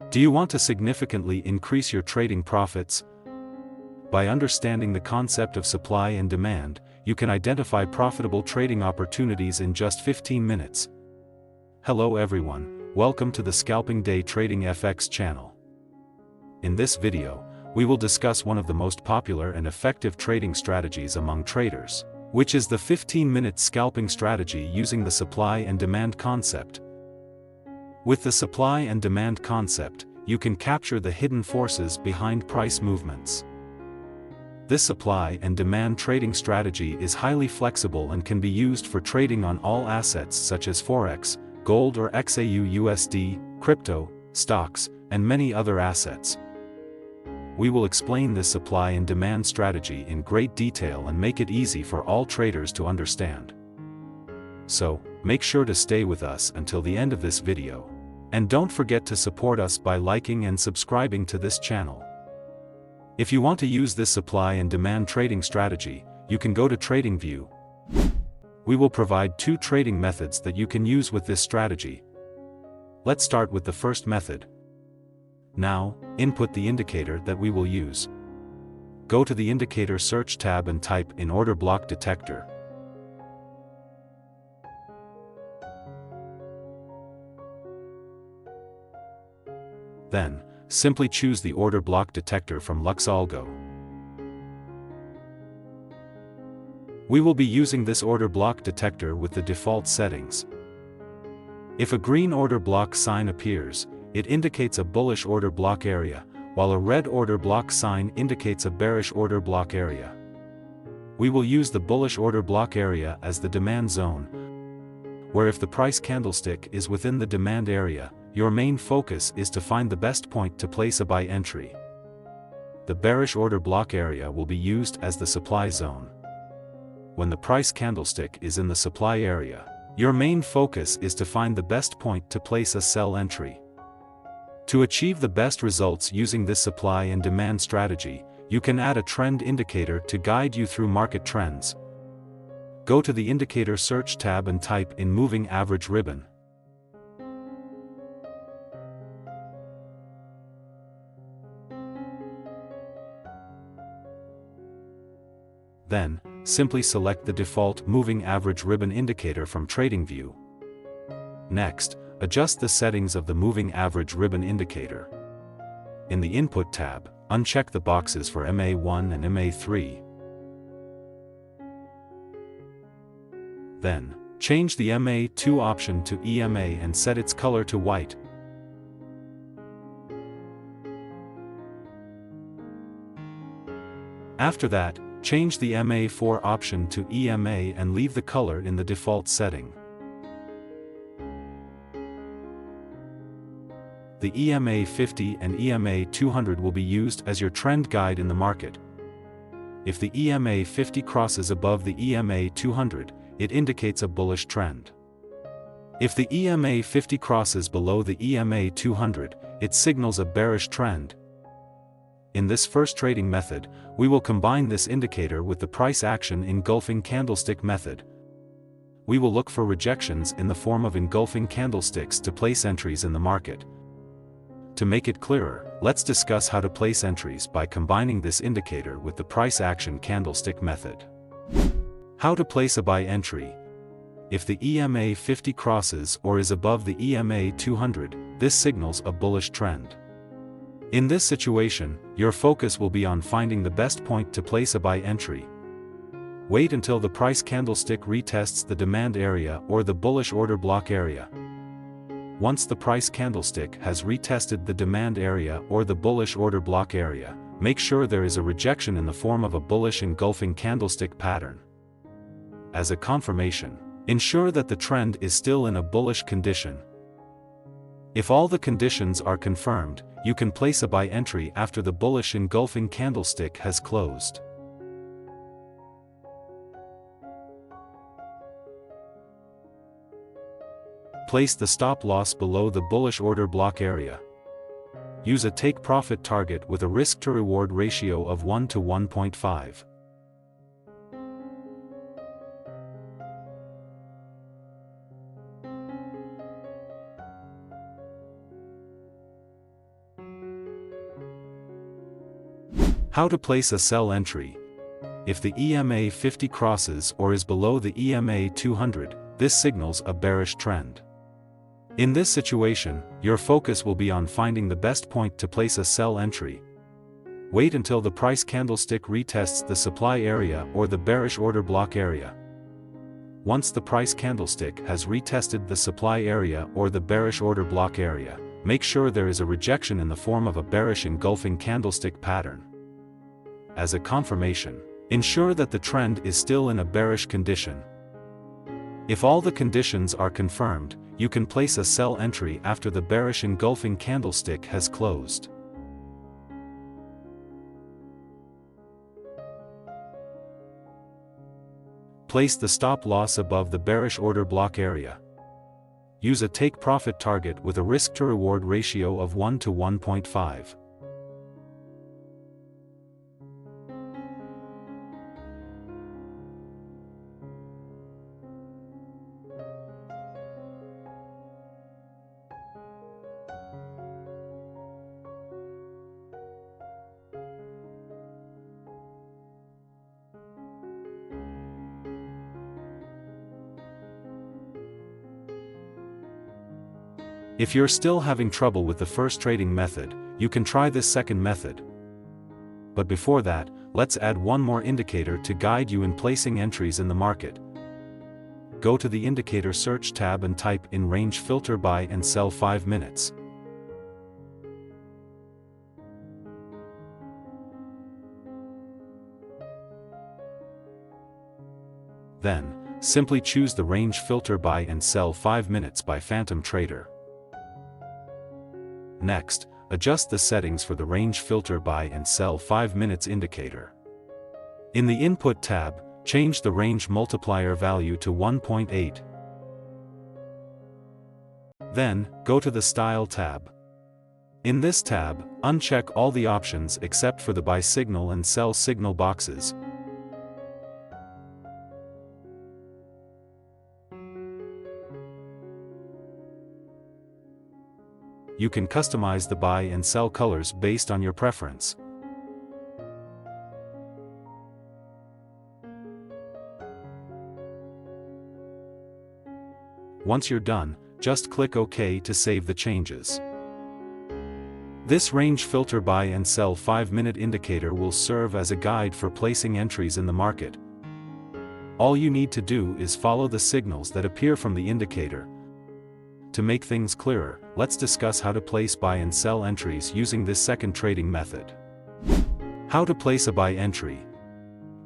Do you want to significantly increase your trading profits? By understanding the concept of supply and demand, you can identify profitable trading opportunities in just 15 minutes. Hello everyone, welcome to the Scalping Day Trading FX channel. In this video, we will discuss one of the most popular and effective trading strategies among traders, which is the 15-minute scalping strategy using the supply and demand concept. With the supply and demand concept, you can capture the hidden forces behind price movements. This supply and demand trading strategy is highly flexible and can be used for trading on all assets such as forex, gold or xauusd, crypto, stocks, and many other assets. We will explain this supply and demand strategy in great detail and make it easy for all traders to understand. So, make sure to stay with us until the end of this video. And don't forget to support us by liking and subscribing to this channel. If you want to use this supply and demand trading strategy, you can go to Tradingview. We will provide 2 trading methods that you can use with this strategy. Let's start with the first method. Now, input the indicator that we will use. Go to the indicator search tab and type in order block detector. Then, simply choose the order block detector from Algo. We will be using this order block detector with the default settings. If a green order block sign appears, it indicates a bullish order block area, while a red order block sign indicates a bearish order block area. We will use the bullish order block area as the demand zone, where if the price candlestick is within the demand area, your main focus is to find the best point to place a buy entry. The bearish order block area will be used as the supply zone. When the price candlestick is in the supply area, your main focus is to find the best point to place a sell entry. To achieve the best results using this supply and demand strategy, you can add a trend indicator to guide you through market trends. Go to the indicator search tab and type in moving average ribbon. Then, simply select the default moving average ribbon indicator from Tradingview. Next, adjust the settings of the moving average ribbon indicator. In the Input tab, uncheck the boxes for MA1 and MA3. Then, change the MA2 option to EMA and set its color to white. After that, change the MA4 option to EMA and leave the color in the default setting. The EMA 50 and EMA 200 will be used as your trend guide in the market. If the EMA 50 crosses above the EMA 200, it indicates a bullish trend. If the EMA 50 crosses below the EMA 200, it signals a bearish trend. In this first trading method, we will combine this indicator with the price action engulfing candlestick method. We will look for rejections in the form of engulfing candlesticks to place entries in the market. To make it clearer, let's discuss how to place entries by combining this indicator with the price action candlestick method. How to place a buy entry. If the EMA 50 crosses or is above the EMA 200, this signals a bullish trend. In this situation, your focus will be on finding the best point to place a buy entry. Wait until the price candlestick retests the demand area or the bullish order block area. Once the price candlestick has retested the demand area or the bullish order block area, make sure there is a rejection in the form of a bullish engulfing candlestick pattern. As a confirmation, ensure that the trend is still in a bullish condition. If all the conditions are confirmed, you can place a buy entry after the bullish engulfing candlestick has closed. Place the stop loss below the bullish order block area. Use a take profit target with a risk to reward ratio of 1 to 1.5. How to place a sell entry. If the EMA 50 crosses or is below the EMA 200, this signals a bearish trend. In this situation, your focus will be on finding the best point to place a sell entry. Wait until the price candlestick retests the supply area or the bearish order block area. Once the price candlestick has retested the supply area or the bearish order block area, make sure there is a rejection in the form of a bearish engulfing candlestick pattern. As a confirmation, ensure that the trend is still in a bearish condition. If all the conditions are confirmed, you can place a sell entry after the bearish engulfing candlestick has closed. Place the stop loss above the bearish order block area. Use a take profit target with a risk to reward ratio of 1 to 1.5. If you're still having trouble with the first trading method, you can try this second method. But before that, let's add one more indicator to guide you in placing entries in the market. Go to the Indicator Search tab and type in Range Filter Buy and Sell 5 minutes. Then, simply choose the Range Filter Buy and Sell 5 minutes by Phantom Trader. Next, adjust the settings for the Range Filter Buy and Sell 5 minutes indicator. In the Input tab, change the range multiplier value to 1.8. Then, go to the Style tab. In this tab, uncheck all the options except for the Buy Signal and Sell Signal boxes. You can customize the buy and sell colors based on your preference. Once you're done, just click OK to save the changes. This Range Filter Buy and Sell 5-minute indicator will serve as a guide for placing entries in the market. All you need to do is follow the signals that appear from the indicator. To make things clearer, let's discuss how to place buy and sell entries using this second trading method. How to place a buy entry.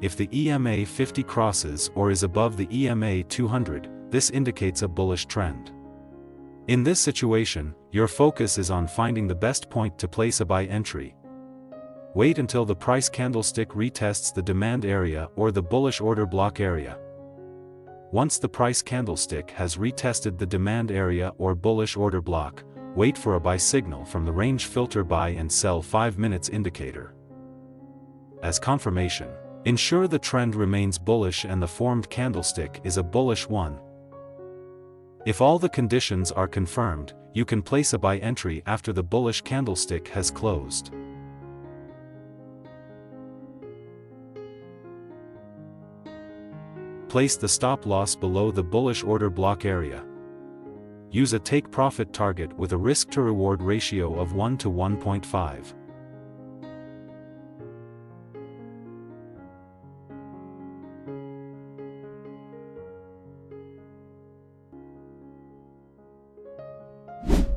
If the EMA 50 crosses or is above the EMA 200, this indicates a bullish trend. In this situation, your focus is on finding the best point to place a buy entry. Wait until the price candlestick retests the demand area or the bullish order block area. Once the price candlestick has retested the demand area or bullish order block, wait for a buy signal from the Range Filter Buy and Sell 5 minutes indicator. As confirmation, ensure the trend remains bullish and the formed candlestick is a bullish one. If all the conditions are confirmed, you can place a buy entry after the bullish candlestick has closed. Place the stop loss below the bullish order block area. Use a take profit target with a risk to reward ratio of 1 to 1.5.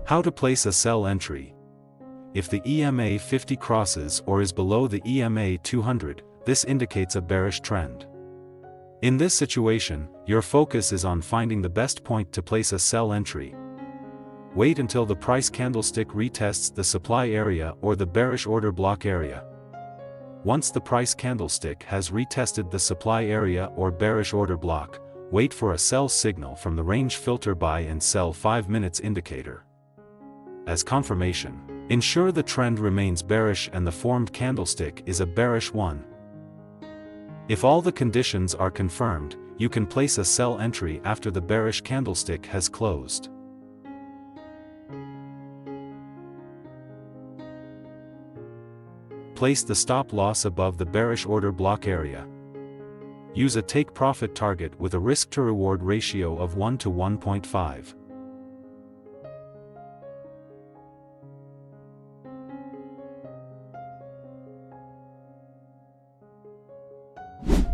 How to place a sell entry. If the EMA 50 crosses or is below the EMA 200, this indicates a bearish trend. In this situation, your focus is on finding the best point to place a sell entry. Wait until the price candlestick retests the supply area or the bearish order block area. Once the price candlestick has retested the supply area or bearish order block, wait for a sell signal from the Range Filter Buy and Sell 5 minutes indicator. As confirmation, ensure the trend remains bearish and the formed candlestick is a bearish one. If all the conditions are confirmed, you can place a sell entry after the bearish candlestick has closed. Place the stop loss above the bearish order block area. Use a take-profit target with a risk-to-reward ratio of 1 to 1.5.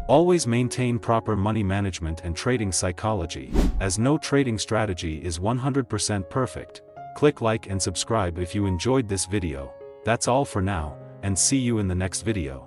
Always maintain proper money management and trading psychology, as no trading strategy is 100% perfect. Click like and subscribe if you enjoyed this video. That's all for now, and see you in the next video.